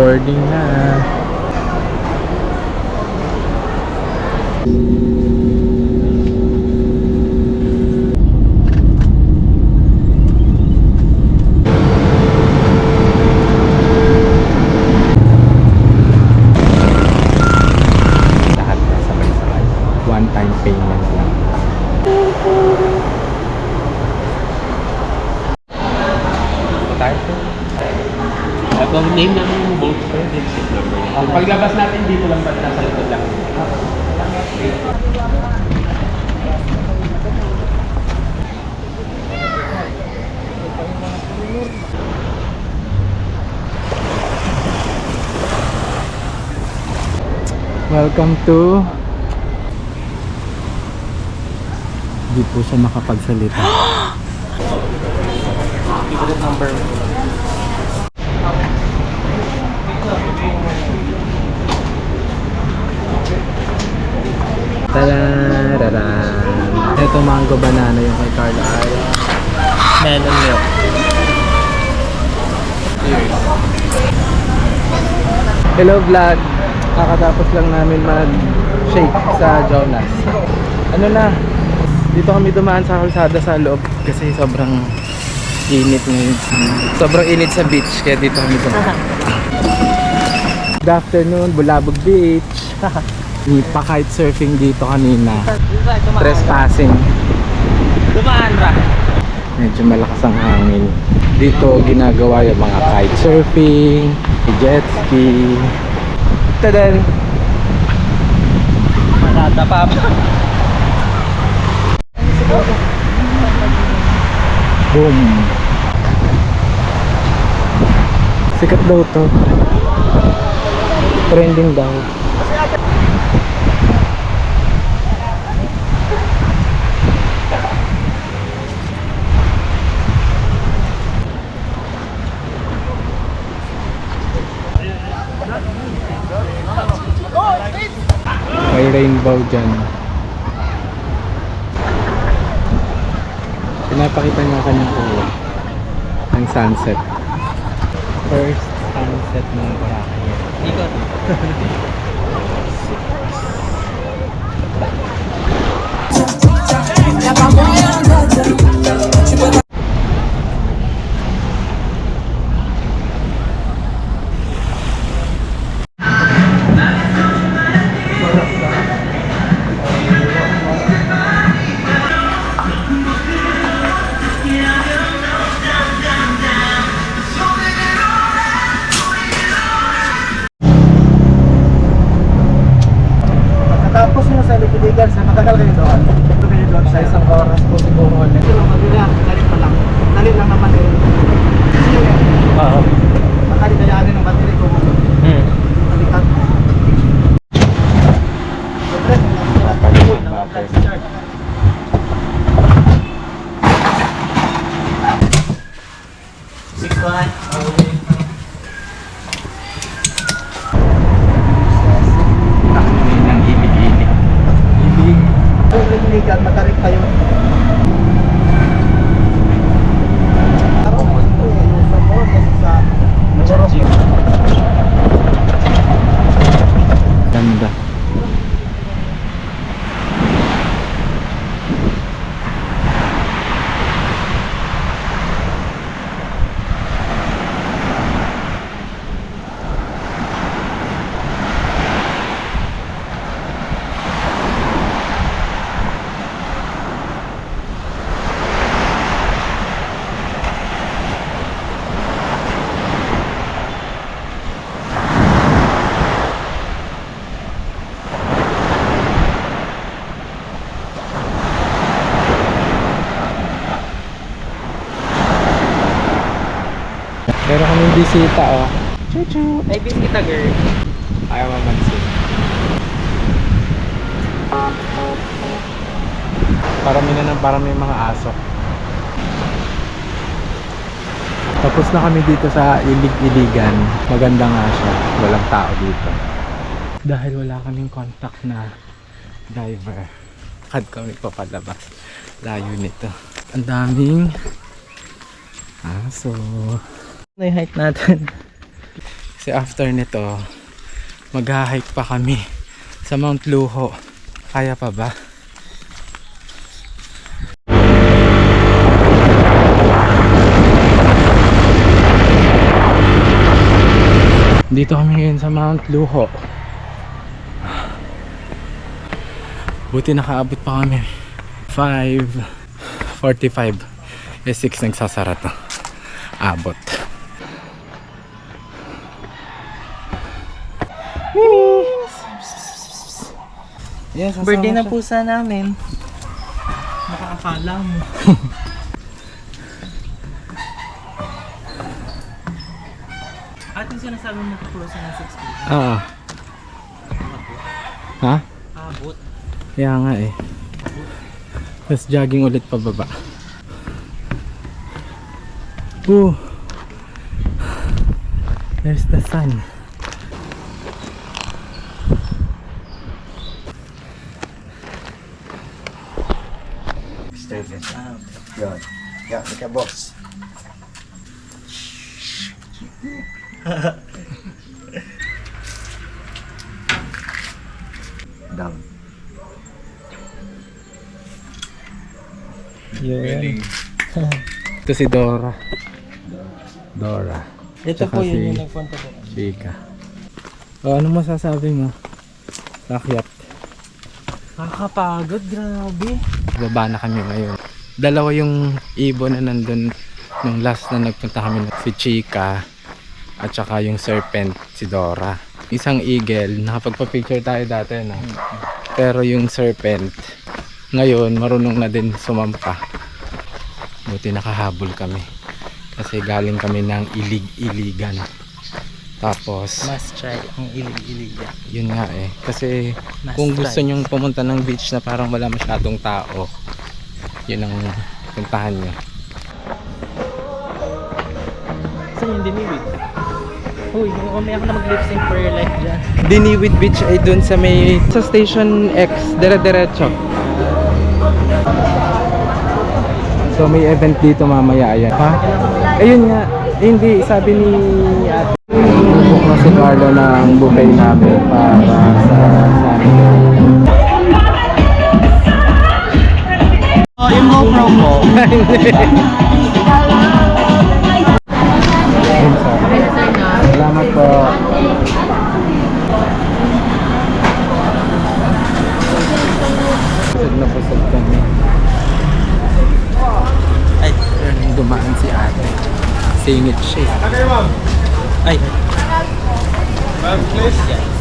Boarding na. Lahat na sabay-sabay. One-time payment lang. Ang name ng boat ko, exit number. Paglabas natin dito lang ba nasa likod lang? Welcome to... Hindi po siya makapagsalita. Favorite number. Tarararan. Ito mango banana yung kay Carla ay Melon milk. hello vlog. Kakatapos lang namin mag-shake sa Jonas. Ano na? Dito kami dumaan sa kalsada sa loob kasi sobrang init ngayon. Sobrang init sa beach kaya dito kami dumaan. Good afternoon, Bulabog Beach. Pa-kite surfing dito kanina. Trespassing. Dumaan ra. Medyo malakas ang hangin. Dito ginagawa yung mga kite surfing, jet ski. Tadan! Nakatapa pa. Boom! Sikat daw to. Trending daw. May rainbow dyan. Pinapakita niya kanyang kuha ang sunset. First sunset ng Boracay. Ikot. Tapos nyo sa Liquidigan, sa matagal kayo doon? Ito kayo doon Sa isang oras po siguro ulit. Pero maganda, dali pa lang. Dali lang naman eh. Kasi Oo. makali kayanin ng battery ko. Balikat. Siyempre, Napalimutan natin. Takinin ng ibig-ibig. Ibig. Kung Liquidigan, matarik kayo. Ganda. Meron kaming bisita oh. Chuchu. Ay, bisita girl. Ayaw mamansin. Parami na ng parami mga aso. Tapos na kami dito sa Ilig-Iligan. Maganda nga siya. Walang tao dito. Dahil wala kaming contact na driver. Kad kami papalabas. Layo nito. Ang daming aso. Ano yung height natin? Kasi after nito, mag-hike pa kami sa Mount Luho. Kaya pa ba? Dito kami ngayon sa Mount Luho. Buti nakaabot pa kami. 5:45. 6 nagsasara to. Abot. Yes, Birthday na pusa namin. Nakakala mo. At yung sinasabi mo pusa ng 6 feet. Oo. Ha? Abot. Kaya nga eh. Tapos jogging ulit pababa. Ooh. There's the sun. Yun. Yeah, ika boss. Down. Yun. Ito si Dora. Dora. Ito Tsaka po yun si yung nagpunta po. Chika. O, ano masasabi mo? Sakyat. Nakakapagod, grabe. Baba na kami ngayon. Dalawa yung ibon na nandun nung last na nagpunta kami, si Chika at saka yung serpent, si Dora. Isang eagle, nakapagpa-picture tayo dati, no? Pero yung serpent ngayon marunong na din sumampa. Buti nakahabol kami kasi galing kami ng ilig-iligan. Tapos Must try ang ilig-iligan. yun nga eh, kasi Must kung try. gusto nyong pumunta ng beach na parang wala masyadong tao, yun ang puntahan nyo. Saan yung diniwit? Uy, umay ako na mag-lip sync for your life dyan. Diniwid Beach ay dun sa may sa Station X, dire-diretso. So may event dito mamaya, ayan. Ha? Ayun nga, hindi, sabi ni ate, bubuk na si Carlo ng buffet namin para sa Sunday. Oh, yung GoPro mo. Ayun, sir. Salamat po. Busog na busog kami. Ay, Ayun, dumaan si ate. Singit siya. ay. Please.